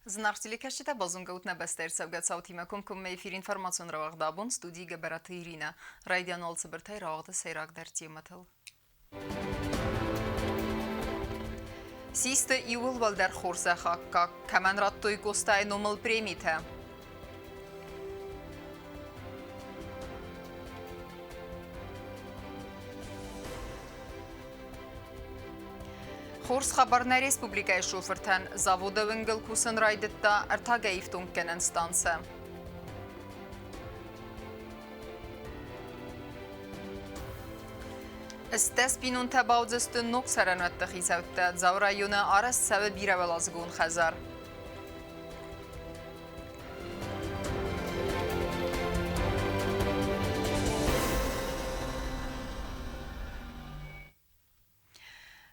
Znartili kashita bazungautna bester savgatsautima kumkum mefir informacion ravagdabun studi geberata Irina. Radian olsabirtay ravagda seyrak dertimatel. Siste iul valder khursa hakka kaman rattoy kostay nomal premite. Хорс хабарна республикай шофертан завода венгел кусан райдетта артагаифтун кенен станция. استاس بینون تباوزست نوک سرنوت تخیصوت زورایون آرس سبب بیره ولازگون خزر.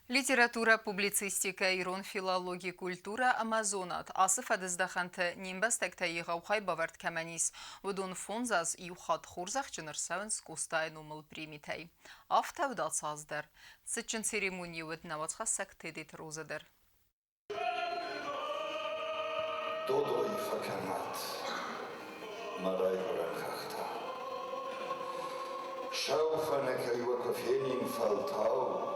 Литература, публицистика, ирон, филология, культура, амазонат. Асыф адыздаханты нембастекта еғаухай бавард кәмәнис. Вудун фонзаз иухат хорзах чынырсавын скустай номыл примитей. Афтавдат саздар. Цычын церемонии өт навацха сактедет розадыр. Додой факанат. Марай врахахта. Шауфанека юакофенин фалтау.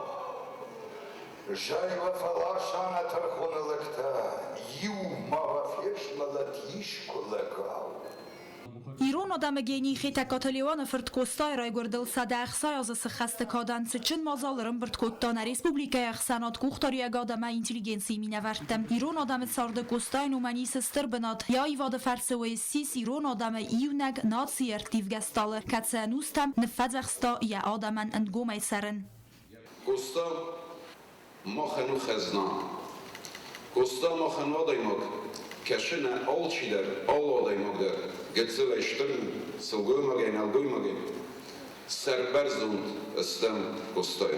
Жайва фалашана тархона лекта, ю мавафеш лалатишко лекау. ایران آدم گینی خیت کاتالیوان فرد کوستای رای گردل صد اخسای از سخست کادن سچن مازالرم برد کتان ریسپوبلیکای اخسانات کوختاری اگ آدم اینتلیگنسی می نوردم ایران آدم سارد کوستای نومانی سستر بنات یا ایواد فرسوی سیس ایران آدم ایونگ ناتسی ارتیو گستاله کتسه نوستم نفذ اخستا یا آدمن اندگومی سرن ما خنو خزنا کوستا ما خنو دایمک کشنه آل چی در آل دایمک در گذل اشترن سوگوی مگه نالگوی مگه سربرزوند استم کوستای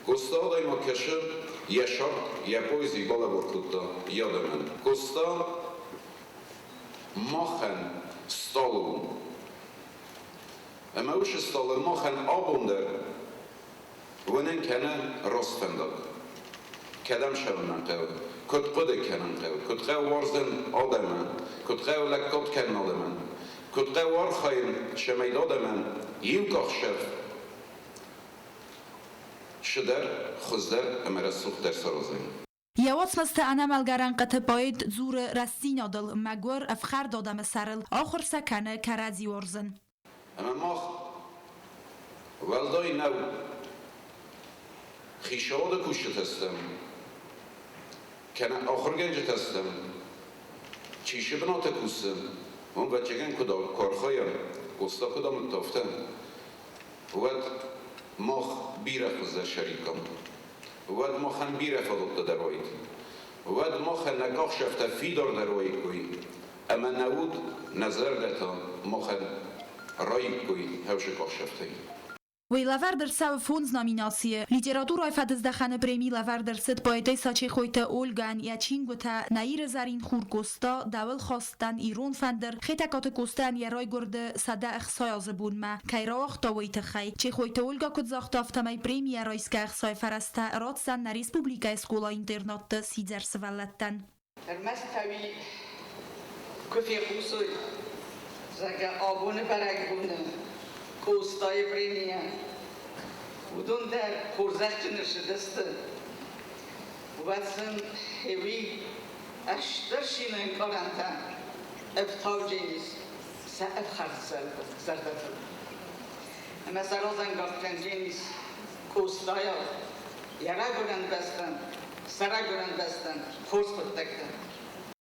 کوستا دایمک کشن یه شرط یه پویزی بالا برکوتا یادمن کوستا ما خن ستالون اما وش ستالون ما خن آبون در ونن کنه راست فندق کدام شون قو کد قد کنن قو کد قو وارزن آدمان کد قو لکات کن آدمان کد قو وار خاین شمید آدمان یو کاخشف شدر خزدر امر سوخت در سرازین یواس مست انا ملگران قط باید زور رسین آدل مگور افخر دادم سرل آخر سکنه کرازی وارزن اما ما ولدای نو خیشاد کوشت هستم کنه آخر گنجت هستم چیشه بنات کوسم اون بچگن کدا کارخایم گستا کدا متافتم ود ماخ بیره خزده شریکم ود ماخن بیره فضلت درواید ود ماخن نگاه شفته فیدار درواید کوی اما نود نظر دتا ماخن رایب کوی هوش کاه شفته وی لوردر سو فونز نامیناسیه لیتراتورای فدزدخانه پریمی لوردر ست پایتای ساچه خویت اولگان یا چینگوتا نایر زرین خورگوستا دول خواستن ایرون فندر خیتکات کوستان یا رای گرده صده اخصای آزبون ما که راخت ویت خی چه خویت اولگا کد زاخت افتمای پریمی یا رایس که اخصای فرسته رادسن نا ریسپوبلیکا اسکولا اینترنات سیزر سولتن المستوی کفی خوصوی زنگ آبونه برگونه کوستای برینیه بودون در خورزخ نشدسته واتسن هیوی اشترشین انکارانتن افتاوجینیس سعب خرز زردتن اما سرازن گفتنجینیس کوستایا یرا گرند بستن سرا گرند بستن خورز بودتکتن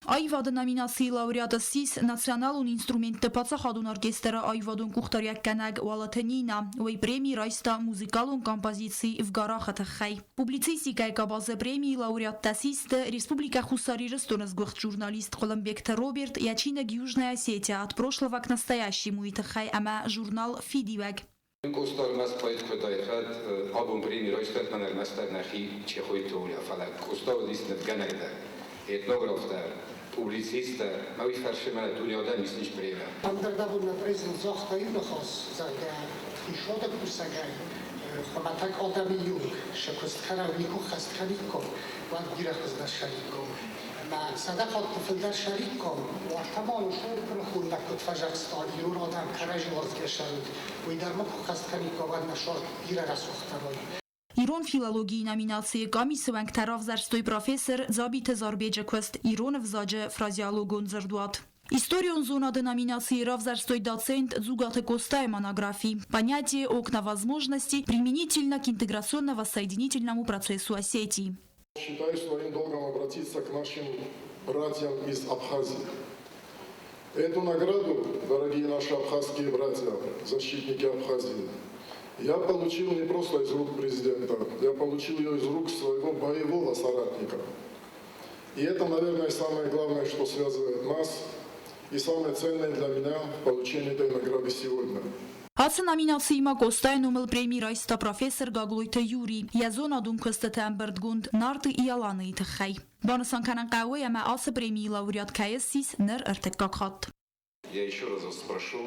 Ayvadın nominasiya laureatı sis nasionalun instrumenty pacachadun orkiestra ayvadun kuchtoriak kanag walatenina wey premii rajsta muzykalun kompozycji w garach atachaj. Publicystyka jaka bazę premii laureat tasist Республика Хусари журналист журналист Колумбекта Роберт Ячинок Южная Осетия от прошлого к настоящему и тахай ама журнал Фидивек. Костар нас поет кодайхат album premii rajsta tanar master nahi чехойтоля фалак Костар листнет ганайда etnograftar publicista ما يفرش ما دنيا ده مش بريمه اندر ده بود نپریزن زاختایی بخواست زنده پیشواد بسگای خمتک آدم یون شکست خراوی کو خست خرید کن و گیره خزده شرید کن و صدق طفل در شریک کن و تمام شو خون نکت فجرستان ایران آدم کرج وازگشتند و در مکو خست کنی که آقا نشاد بیره رسوخترایی Իրոն ֆիլոլոգիի նոմինացիի կամիսուանք տարավ զարստոյ պրոֆեսոր Զաբիտ Զարբեջը քստ Իրոն վզաջը ֆրազիալոգոն զրդուատ Историон зонады номинации равзарстой доцент Зугаты Костая монографии. Понятие окна возможностей применительно к интеграционно-воссоединительному процессу Осетии. Считаю своим долгом обратиться к нашим братьям из Абхазии. Эту награду, дорогие наши абхазские братья, защитники Абхазии, я получил не просто из рук президента, я получил ее из рук своего боевого соратника. И это, наверное, самое главное, что связывает нас, и самое ценное для меня в получении этой награды сегодня. Հացը նոմինացիիմա Կոստային ումել պրեմի ռայստա պրոֆեսոր Գագլույթը Յուրի, յազոն ադուն կստը ամբրդգունդ նարտը իալանը իտխայ։ Բանասան կանան կավոյ ամա ասը պրեմի լաուրյատ կայեսիս նր ըրտεκակատ։ Я еще раз вас прошу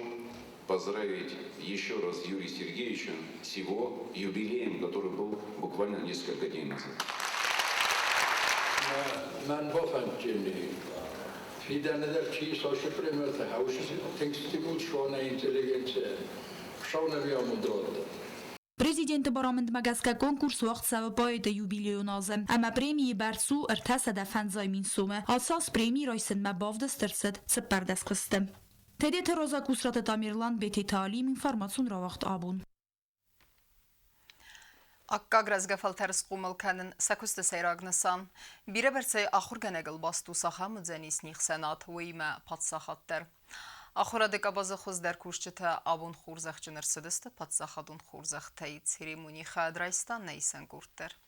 поздравить еще раз Юрия Сергеевича с его юбилеем, который был буквально несколько дней назад. من بافنجینی فیدن در چی ساشه پرمیت هاوش تنگستی بود شونه اینتلیگنچه شونه بیامون داد. Президенты барамынд магаска конкурс вақт савапайда юбилеоназы. Ама премии барцу ыртасада фанзай минсуме. Асас премии райсын ма бавдастырсыд цыппардас кысты. Тедеті роза кусраты Тамирлан бети талим информацион равақт абун. Ակկագրազ գվալթերս կումըլքանն սակուստը սայրագնսան, բիրը բերցայ ախուր գնեգլ բաստու սախամը ձենիս նիխ սենատ հույմը պատսախատտեր։ Ախուրա դեկաբազը խոզ դերքուշչը աբուն խուրզախ ճնրսդստը պատսախադուն խուրզախ թայից հիրիմունի խադրայստան նեյսեն կուրտեր։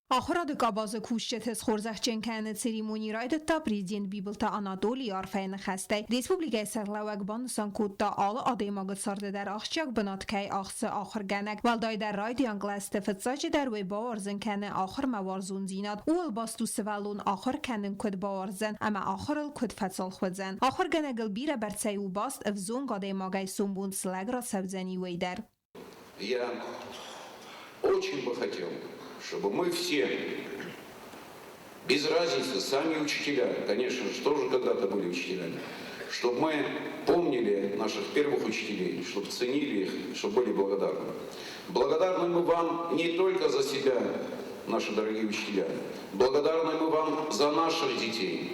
Ախորադը կաբազը քուշչեթես խորզախչեն կայանը ցերիմոնի ռայդը президент Բիբլտա Անատոլի արֆայնը խաստայ Ռեսպուբլիկայի սերլավակ բանուսան կուտտա ալը ադեմագը սարդը դար աղջակ բնատքայ աղսը ախր գանակ վալդայ դար ռայդի անգլաստը ֆծաճը դար վե բավարզն կանը ախր մավարզուն զինատ ու ըլբաստու սվալուն ախր կանն կոդ բավարզն ամա ախրլ կոդ ֆացալ խոdzan ախր գանագլ բիրը բերցայ ու բաստ վզուն ադեմագայ սումբուն սլագրա սավձանի վեյդար Я очень бы хотел, чтобы мы все, без разницы, сами учителя, конечно же, тоже когда-то были учителями, чтобы мы помнили наших первых учителей, чтобы ценили их, чтобы были благодарны. Благодарны мы вам не только за себя, наши дорогие учителя, благодарны мы вам за наших детей,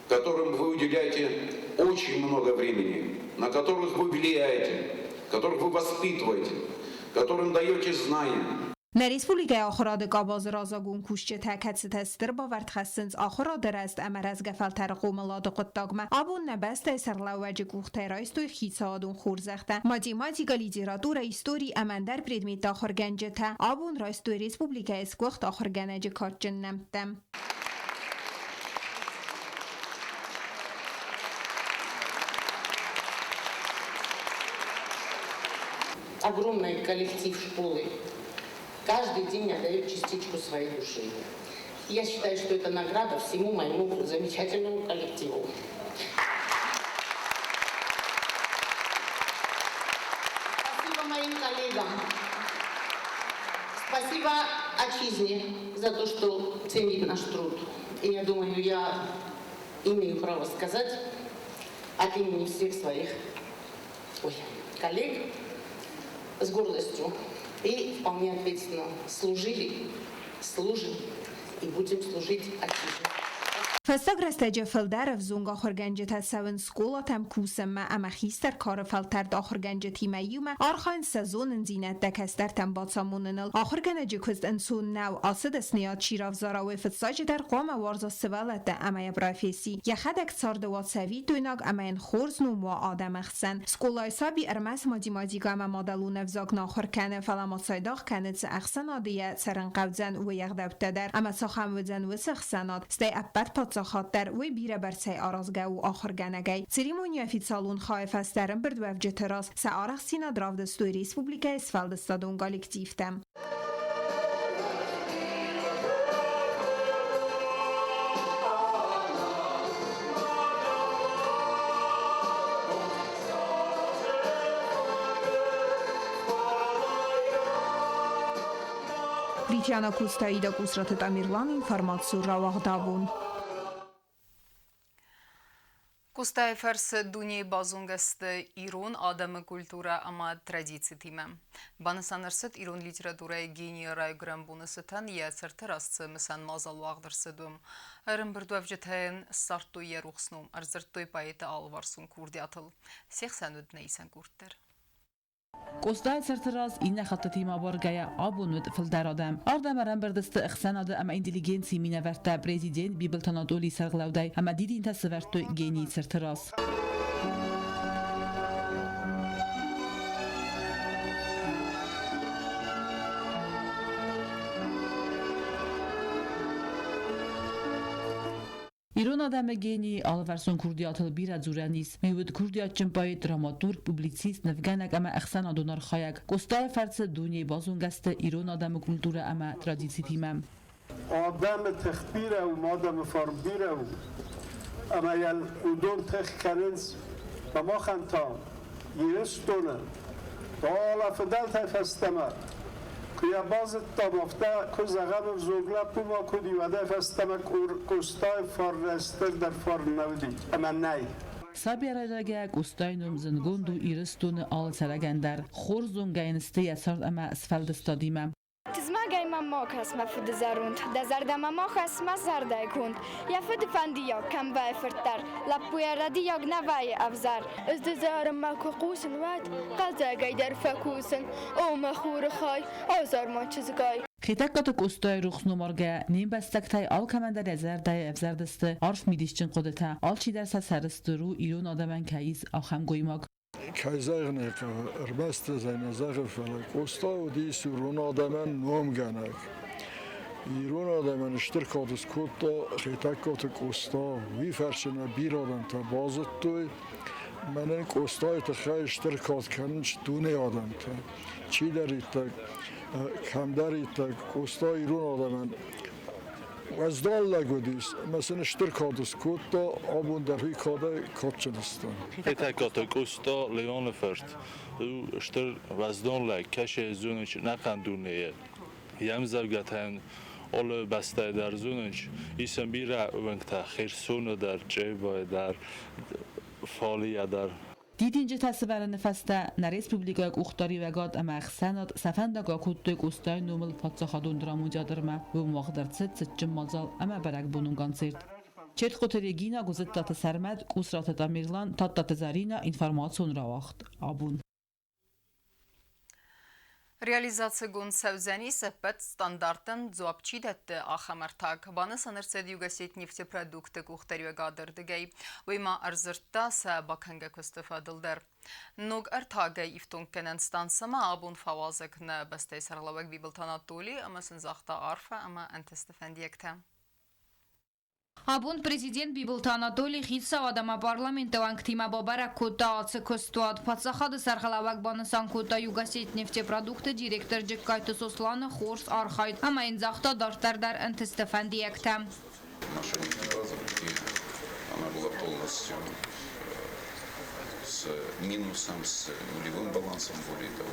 которым вы уделяете очень много времени, на которых вы влияете, которых вы воспитываете, которым даете знания. На республике آخراد قاباز رازگون کوشچه تکت تستر با ورد خستنز آخراد رست امرز گفل ترقوم لاد قطاقمه آبون نبست سرلوج کوخته رایستوی خیسادون خورزخته ماتیماتیکا لیتراتور ایستوری امندر پریدمیت آخر گنجه تا آبون رایستوی ریسپوبلیکه اسکوخت آخر گنج کارچن نمتم Огромный коллектив школы каждый день отдает частичку своей души. Я считаю, что это награда всему моему замечательному коллективу. Спасибо моим коллегам. Спасибо отчизне за то, что ценит наш труд. И я думаю, я имею право сказать от имени всех своих коллег, с гордостью и вполне ответственно служили, служим и будем служить отчизне. فستق رستجه فلدر فزونگ آخر گنجه تسون سکولا تم کوسم ما اما خیستر کار فلتر آخر گنجه تیمیوم آرخان سزون زینت دکستر تم باتساموننل آخر گنجه کست انسون نو آسد اسنیات شیراف زاراوی فتساج در قوام وارزا سوالت ده اما یبرافیسی یخدک سار دوات سوی دویناگ اما این خورز نوم و آدم اخسن سکولای سابی ارمس مادیماتیگا اما مادلون افزاق ناخر کنه فلما سایداخ کنه تس اخسن آدیه سرن قوزن و یغدبت در اما ساخم وزن و سخسنات ستی اپت خاطر و بیره برسای آرازگاه و آخر گنگای سریمونی فیت سالون خواهف استرم برد و افجه تراس سعارخ سینا دراف دستوی ریسپوبلیکا اسفالد استادون گالکتیفتم Լիթիանա Կուստայի դա կուսրաթետ ամիրլան ինվարմացու ռավաղ դավուն։ Կուստայ ֆերս դունի բազունգստ իրոն ադամը կուլտուրա ամա տրադիցի թիմը։ Բանասանրստ իրոն լիտերատուրայի գենիարայ գրամբունսըթան եացրտրասցը մսան մազալու աղդրսդում։ Արմբրդով ջթեն սարտու երուխսնում, արզրտոյ պայետը ալվարսուն կուրդյատıl։ Սեխսանուդ նեյսան կուրդտեր։ Կոստայ ցերտրաս ինը խատտիմա բորգայա աբունուտ ֆլդարադամ արդամարան բերդստը ըխսանադը ամա ինտելիգենցի մինավերտա պրեզիդենտ բիբլտանատոլի սարգլավդայ ամա դիդին տասվերտո գենի ցերտրաս Իրոն ադամը գենի ալվարսոն կուրդիաթլ բիրա ձուրանիս մեյուդ կուրդիաթ ճմպայի դրամատուրգ պուբլիցիստ նվգանակ ամա ըխսան ադոնար խայակ կոստայ ֆարցը դունի բազունգաստը իրոն ադամը կուլտուրա ամա տրադիցի թիմամ آدم تخبیره و مادم فربیره و اما یل اودون تخ کننز و ما خنطان یرستونه بالا فدل تفستمه که یا باز تامفته که زغم زوگله پوما کدی و دفستمه کستای فرنستر در فرنودی اما نی Sabiyarayraga Ustaynum zıngundu iristunu al saragandar xorzun gayniste yasar ama asfaldistadimam Tizmagay mamma kasma fıdızarund, dezardama ma kasma zarday kund. Ya fıdı fandiya kam vay fırtar, lapuya radiyag navay avzar. Özdezarım ma kukusun vat, qalza gaydar fakusun, o mahur khay, azar ma çizgay. Xitaqatık ustay ruxnumarga nimbastaqtay al kamandar yazarday avzardisты arf midişçin qodata al çidersa sarıstırı İran adaman kayiz axam goymak Kayzaygne erbeste seine Sache felek. Osta dies Iran adaman nom ganak. Iran adaman ishtirkadis kutta xitaqatık osta vi farshina bir adam ta bazıttoy menen ostay ta khay ishtirkat kanch dune adam ta çi daritak kamdaritak osta Iran adaman وزدال لگودیس مثلا اشترکادس کوتا آبون در هی کاده کاتچنستان. اتکات کوستا لیون فرد. اشتر وزدال لگ کش زونش نکندونه. یم زوجتن آل بسته در زونش. ایسم بیره ونکتا خیرسون در جیبای در فالیه در Didinci təsvəri nəfəstə nə Respublikaya uxtari və qad əmək sənad səfəndəqa kutduk ustay numul fatsaxadun dramucadırma və muaqdarcət sıçın mazal əmə bərək bunun qansert. Çert qoteregina quzittatı sərməd qusratı damirlan tattatı zarina informasyon ravaxt. Abun. Реализация гон савзани сапет стандартен зуапчидетте ахамартак баны санырсед югасет нефтепродукты кухтарю гадырдыгай вейма арзыртта са баканга кустафадылдар. Ног артагай ифтункенен стансама абун фавазык на бастай сарлавак бибылтанатоли ама сынзахта арфа ама антестефендиекте. Абун президент Бибултанатоли хитса адама парламента ванктима бабара кота ацекостуад пацахады сархалавак банасан кота югасет нефтепродукты директор Джеккайты Сослана Хорс Архайт ама инзахта дартардар антестефендиекте. Наша нефтебаза, она была полностью с минусом, с нулевым балансом, более того,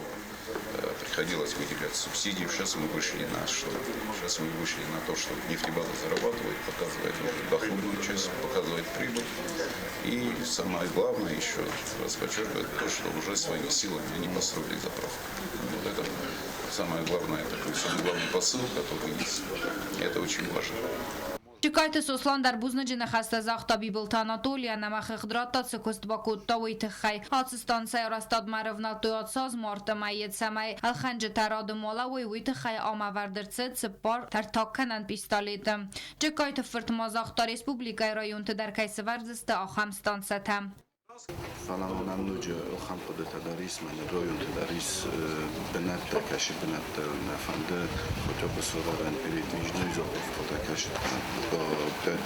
приходилось выделять субсидии. Сейчас мы вышли на что? Сейчас мы вышли на то, что нефтебаза зарабатывает, показывает уже доходную часть, показывает прибыль. И самое главное еще раз подчеркивает то, что уже своими силами они построили заправку. Вот это самое главное, такой самый главный посыл, который есть. И это очень важно. Чекайте Сослан дар бузнеджина хаста захта Бибултанатолия намах хдрата цекост бакутта уйтхай ацстан сайрастад маравнатуят саз марта майет самай алханж тарад мола уйтхай амавардерцет сепар тартакканан пистолетам Чекайте фыртмазахта республика районт дар кайсвардста ахамстан сатам فلان نوجه خم خودت داریس من رویون داریس بنات کاش بنات نفنده خدا بسوارن برید میجنوی زاف خدا کاش با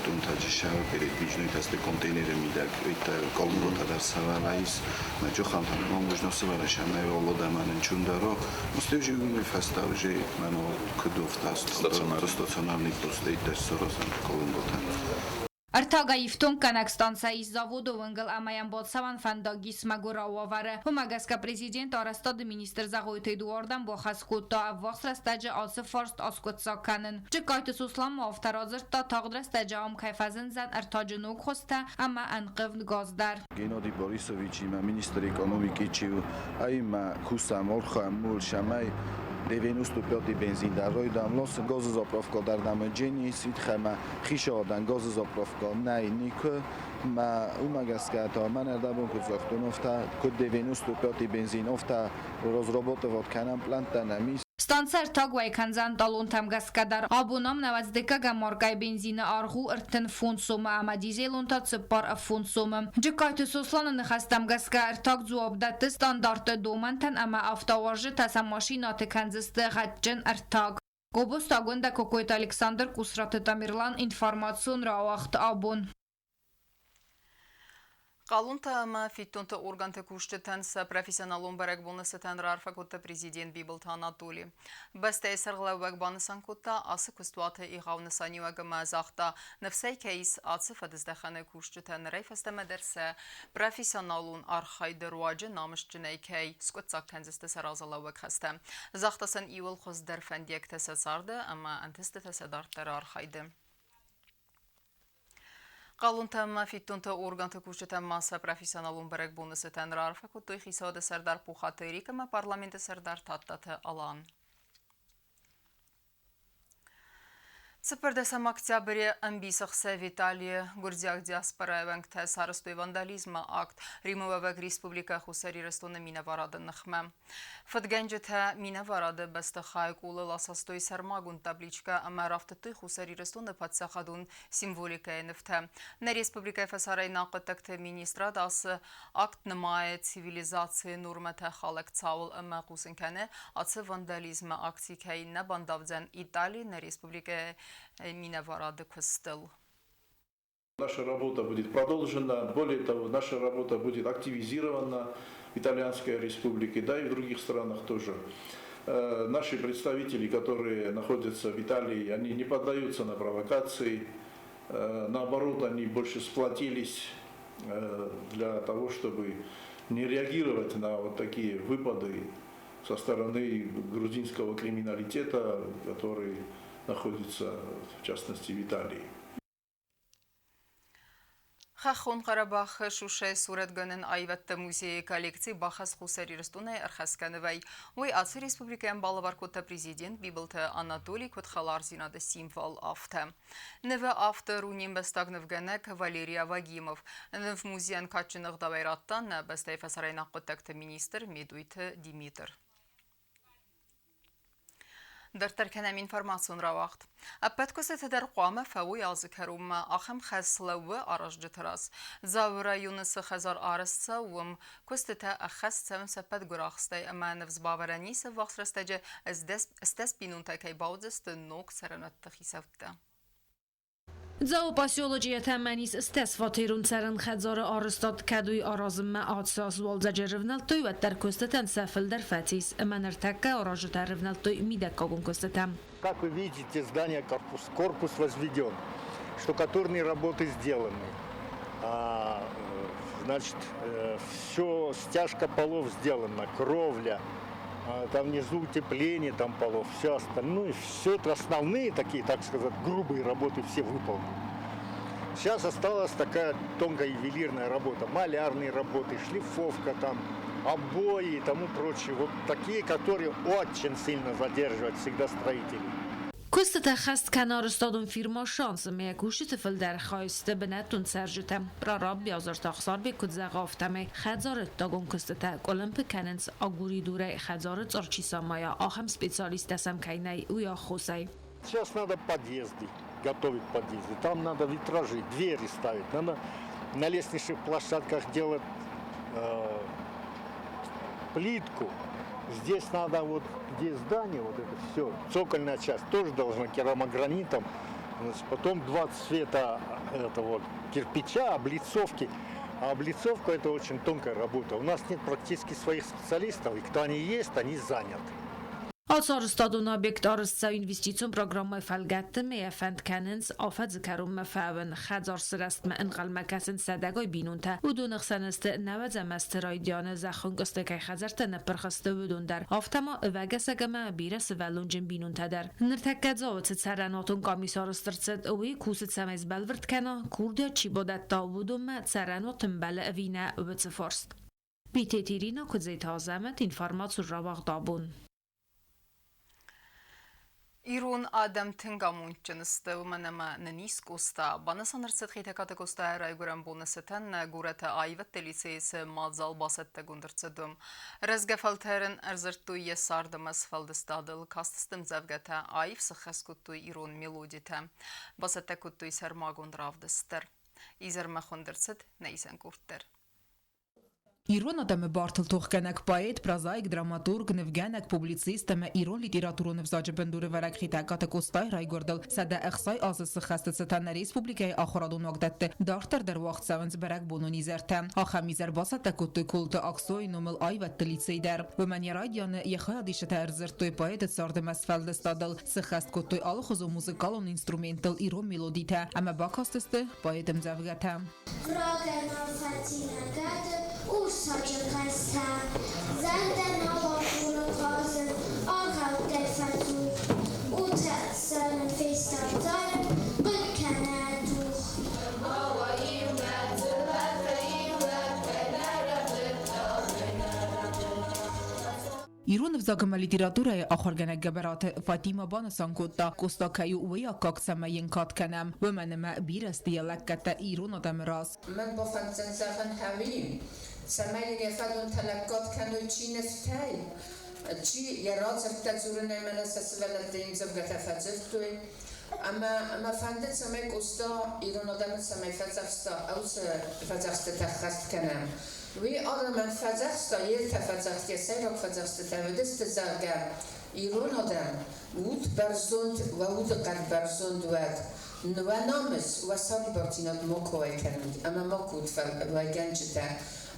تون تاجیشه برید میجنوی دست کنتینر میدک ایت کالمو تدار سوالایس مجو خم تمام مجنو سوالش همه اولو دامن چون دارو مستوجی می فستاوجی منو کدوفت است استاціонарний постійний теж сорозен калимботан Արտագայիվտուն կանակ ստանցայի զավոդը վնգլ ամայան բոցավան ֆանդագիս մագուրավավարը հումագասկա պրեզիդենտ արաստады մինիստր զաղոյթի դուորդան բոխասկուտա ավվախսրաստաջը ալսը ֆորստ ասկոտսականն ճկայտը սուսլամ ավտարազր տա թաղդրաստաջաում կայֆազն զան արտաջնուկ խոստա ամա անqıvn գազդար Գենադի Բորիսովիչի մինիստր էկոնոմիկի չիու այմա քուսամ օրխամ մուլ շամայ 95 benzin daroj dam los gazy zapravka dar damy dzień sitchema khishodan gazy zapravka najnik ma umagaskata man erdabon kuzaktonofta kod 95 benzin ofta rozrobotować kanam plantanami Stancer tagway kanzan talon tamgaskadar abunam navazdeka gamorgay benzini argu irtin fonsoma ama dizelon ta tsipar fonsoma jikayt soslan nxastamgaska tag zuabdat standart domantan ama avtovaji tasammashinat kanziste gatjin artag Gobus tagunda kokoyt Alexander Kusrat Tamirlan informatsion rawaxt abun Qalunta ama fittonta organta kuştutansa professionalon barakbonasatan rarfakutta prezident Bibolt Anatoli. Basta esarglavak banasan kutta ası kustuata iğavnasaniwaga mazaqta nefsay keis atsı fadizdaxana kuştutan rayfasta madersa professionalon arxayda ruacı namışcınay kay skutsak kanzista sarazalawak hasta. Zaqtasan iwil xuzdar fandiyak tasasardı ama antista tasadartar arxaydı. Qalunta fittonta organta kuştutan masa professionalun barakbonası tanrar fakultoy xisada sardar puxatırika ma parlamenta sardar tattatı alan. 1 октября амбисахса Виталия Гурдяк диаспора вангта сарыстой вандализма акт Римовавак республика хусари растона минаварады нахма. Фатганджета минаварады бастахай кулы ласастой сармагун табличка амарафтыты хусари растона патсахадун символика енифта. На республика фасарай нақытакты министрадасы акт намая цивилизации нормата халак цаул амакусын кәне асы вандализма акти кайна бандавдзан Италии на республика Минаварады Костел. Наша работа будет продолжена, более того, наша работа будет активизирована в Итальянской республике, да и в других странах тоже. Наши представители, которые находятся в Италии, они не поддаются на провокации, наоборот, они больше сплотились для того, чтобы не реагировать на вот такие выпады со стороны грузинского криминалитета, который находится, в частности, в Италии. Хахон Қарабах Шушай суретганын айватта музей коллекции Бахас Хусари Растунай Архаскановай. Ой аци республикаен балаваркота президент Бибылта Анатолий Котхалар зинада символ авто. Неве автор уним бастагнов ганек Валерия Вагимов. В музеян качынық давайраттан бастай фасарайнақ коттакты министр Медуйты Димитр. Дартар кенем информацион равахт. Аппеткосы тедер қуама фауи азыкарум ахам хасслауы аражджытырас. Зау районысы хазар арысца уым костыта ахас цавым саппет гурахстай аманывз баваранисы вахсрастаджы эстес пинунтакай баудзысты ног саранатты хисавтта. Зау поселочия таманис стес ватирун царан хадзар арстад кадуй аразм атсас والزجرفنال توي وتر كوستتن سافل در фатис манартака аражтарвнал توي мидакагун костатам. Как вы видите, здание корпус возведен, штукатурные работы сделаны. Значит, все стяжка полов сделана, кровля. Там внизу утепление там полов, все остальное, все это основные такие, так сказать, грубые работы все выполнены. Сейчас осталась такая тонкая ювелирная работа, малярные работы, шлифовка там, обои и тому прочее. Вот такие, которые очень сильно задерживают всегда строителей. Костата хаст کنار استادون فیرما شانس میکوش تفل در خواسته بنتون سرجتم راراب بیازار تاخسار به کد زغافتم خزارت داگون کستتا اولمپ کننس آگوری دوره خزارت ارچی سامایا آخم سپیциалист دستم کینای او یا خوسی. Сейчас надо подъезды, готовить подъезды. Там надо витражи, двери ставить. Надо на лестничных площадках делать плитку. Здесь надо вот, где здание, вот это все, цокольная часть тоже должна керамогранитом. Значит, потом 2 цвета это вот, кирпича, облицовки. А облицовка это очень тонкая работа. У нас нет практически своих специалистов, и кто они есть, они заняты. Ալսարստադուն օբյեկտ արսցա ինվեստիցիոն պրոգրամմայ ֆալգատը մեյաֆանդ կանենս աֆած կարում մֆավն խadzor սրաստմը ընկալմակասն սադագոյ բինունթա ուդուն ըխսանստը նավաձամաստերոյդյանը զախուն կստեկայ խազարտը նպրխստը ուդունդար ավտամա վագասագամա բիրաս վալունջն բինունթադար նրթակկadzով ցարանոտուն կոմիսարստրցդ ուի քուսցամեզ բալվրտքանո քուրդիա չիբոդատա ուդումը ցարանոտն բալը վինա վծֆորստ Բիտետիրինա կուզեյթազամտ ինֆորմացիա ռավաղդաբուն Իրուն ադամ թնգամունջն ստվմանամա ննիսկ ուստա բանասանրցդ խիթակատը կոստա հայրայգուրան բոնասետան գուրատը այվտ տելիցեիս մազալ բասետտը գունդրցդում ռզգաֆալթերն արզրտու եսարդում ասֆալդստադլ կաստստым զավգատա այվ սխասկուտու իրուն մելոդիտա բասետտը կուտու իսարմագուն րավդստր իզարմախոնդրցդ նայսան կուրտտեր Իրոն ադամը բարթլ թողկանակ պայետ, պրազայք, դրամատուրգ, նվգանակ, պուբլիցիստ, ամը իրոն լիտիրատուրոն վզաջը բնդուրը վարակ խիտակատը կոստայ ռայգորդել, սադա əxsay azısı xəstəsətən Respublikaya axıradun oqdətdə, dartır dərvaxt səvənc bərək bunun izərtə. Axamizər basat təkuttu kultu aksoy numul ayvətdə liseyder. Və mən yaradyanı yaxay adişətə ərzirttoy payet sardı məsfəldə stadıl, sıxəst kuttoy alıxuzu muzikalon instrumental iron meloditə, əmə bakastıstı payetəm zəvgətə. Saçı zenden abartını kazın, ağal defatu, utasın festatayım, bıkkanatuk. Իրոն վզագմա լիտիրատուրայը ախորգանակ գաբարատը Ֆատիմա բանասանկոտա կոստակայու ուվեյա կակսամային կատկանամ վմենմա բիրս դիալակկատա իրոն ադամրաս من با فنزنزغن هویم سمایی گفت تلقات کنو چی نفتای چی یه راز افتزور نمونه سس ولد این زبگت افزف توی اما فندت سمای قستا ایران آدم سمای فزفستا اوز فزفستا تخست کنم وی آدم فزفستا یه تفزفت یه سیرک فزفستا تودست زرگر ایران آدم وود برزند و وود قد برزند ود و نامس و سالی بارتینات مکوه کنند اما مکود و گنجتا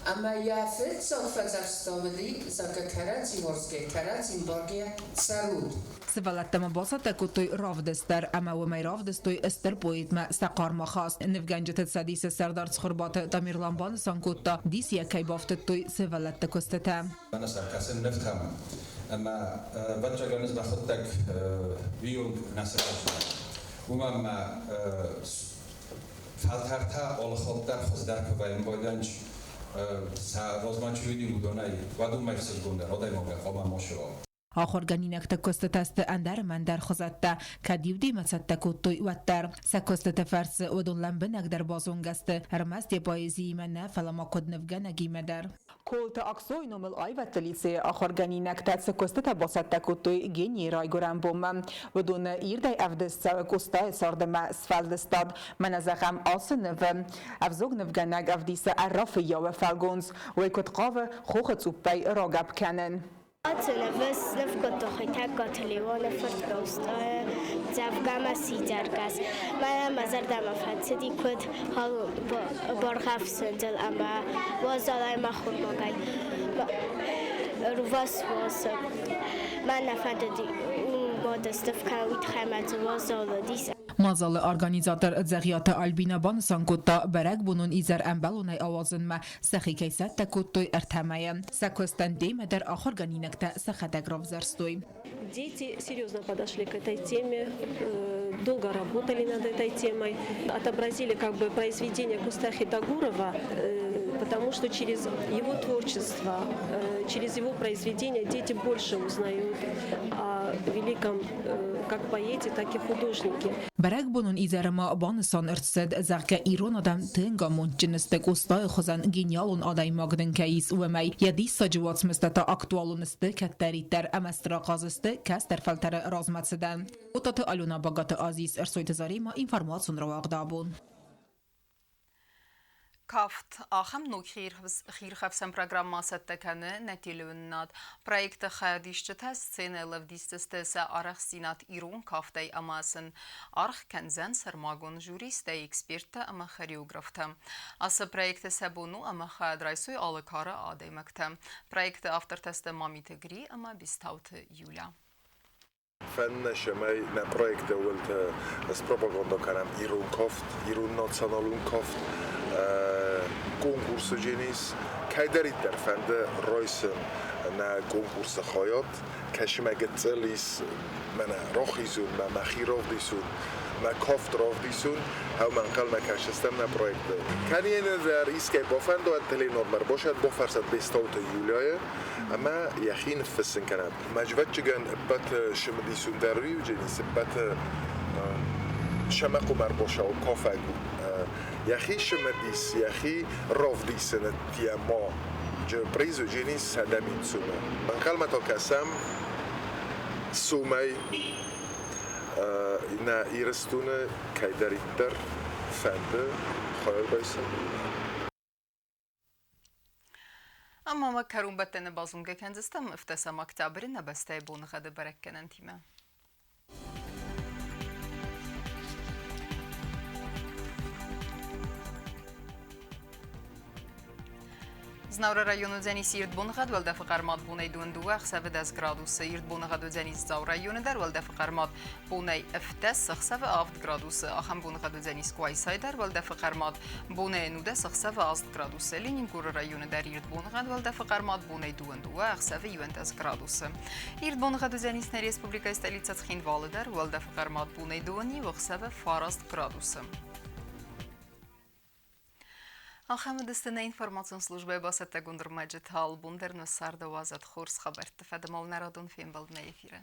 اما یافت سال فزرستاولی زاگه کرازی ورزگه کرازی بارگه سرود سوالتما باسطة كتوي رافدستر أما ومي رافدستوي استر بويت ما سقار ما خاص نفجنجة ساديس سردار تخربات تامير لامبان سانكوتا ديسيا كي بافتتوي سوالت كستتا أنا سركاسن نفتهم أما بچه گانز بخودتك ويوم نصر وما فالترتا أول خودتر خزدر كوایم بایدنج rozmačují budonaj vadu majsel gundar odaj moga oba mošro آخرگانینک تکستست اندر من در خزده کدیودی مثل تکوتوی وتر سکست فرس ودون لنبنک در بازونگست هرمست پایزی من فلما قد نفگنگی مدر کولت اکسوی نومل آیوت لیسی آخرگانینک تکست باست تکوتوی گینی رایگرام بوم ودون ایردای افدست کستای سردم اسفالدستاد من از خم آسن و افزوگ نفگنگ افدیس عرف یا و فالگونز و کت قاو خوخت سوپای راگب کنن Ացնը վսնվ կտոխիթակ կաթլիվոնը ֆրտոստայը ձավգամա սիջարկաս մայա մազարդամա ֆացդի կոդ հալու բորխավսնջլ ամա վազալայ մախուրմագայ ռուվաս վասը մանա ֆադդի բոդստվ կավիթ խամած վազալը դիս Mazalı organizatör Zəğiyatı Albina Banısankutta bərək bunun izər əmbəlunay avazın mə səxi keysət təkuttoy ərtəməyə. Сәкөстен деймедер ахорганинекте сахадегровзерстуй. Дети серьезно подошли к этой теме, долго работали над этой темой, отобразили как бы произведение Кустахи Дагурова, потому что через его творчество, через его произведения дети больше узнают о великом как поэте, так и художнике. Bərək bunun izərəmə banısan ırtsəd zəqə İran adam tənqa munçinistək ustay xozan genialun aday magdın kəyis uəməy yədis sacıvat mistata aktualunistı kəttəritlər əməstira qazıstı kəstər fəltərə razmətsidən. Utatı Aluna Bagatı Aziz ərsoytı zarima informasyon ravaqdabun. Kafт ахам нук хирхавсам программа саттаканы нәтилүннат. Проекты хадишчыта сцена лавдистестеса арах синат ирун кафтай амасын. Арх кәнзән сармагун журиста эксперта ама хореографта. Асы проекты сабуну ама хадрайсуй алыкары адаймакта. Проекты автор тесты Мамиты Гри ама бистауты Юля. فن شمای نه پروژه ولت از پروپاگاندا کنم ایران ناسیونالون کافت کنکورس جنیس که دارید در فند رایسن نه کنکورس خیاط کشی مگتلیس من راخیزون من مخیراف دیسون من کافت راف دیسون هم من قل مکشستم نه پروژه کنی این در ایسکای بافند و تلینور مر باشد با فرصت بیستاوت یولیای اما یخین فسن کنم مجود چگن بات شمدیسون دروی و جنیس بات شمق مر باشه و کافگو یخی شمدیس یخی راف دیسن تیما جبریز و جنیس سدمین سومه من قل متا کسم سومی نه ایرستونه که دریتر فنده خیال بایسن اما ما کرون بتن بازونگه کنزستم افتسام اکتابری نبسته بون خد برکنن تیمه Znavra rayonu Zenis Irdbunğad veldə fıqarmat bunay döndüğü xsəvi 10 gradusu Irdbunğad Zenis Zav rayonu dar veldə fıqarmat bunay iftes xsəvi 6 gradusu Axam Bunğad Zenis Quaysaydar veldə fıqarmat bunay nudes xsəvi 6 gradusu Leningur rayonu dar Irdbunğad veldə fıqarmat bunay döndüğü xsəvi 10 gradusu Irdbunğad Zenis Respublika stolica Txinvalı dar veldə fıqarmat bunay döni və xsəvi 12 gradusu آخر دستنا اینفورماسیون служби باسط گندر مجد حال بندر نصار دوازد خورس خبر تفادم آل نرادون فیم بالد نیفیره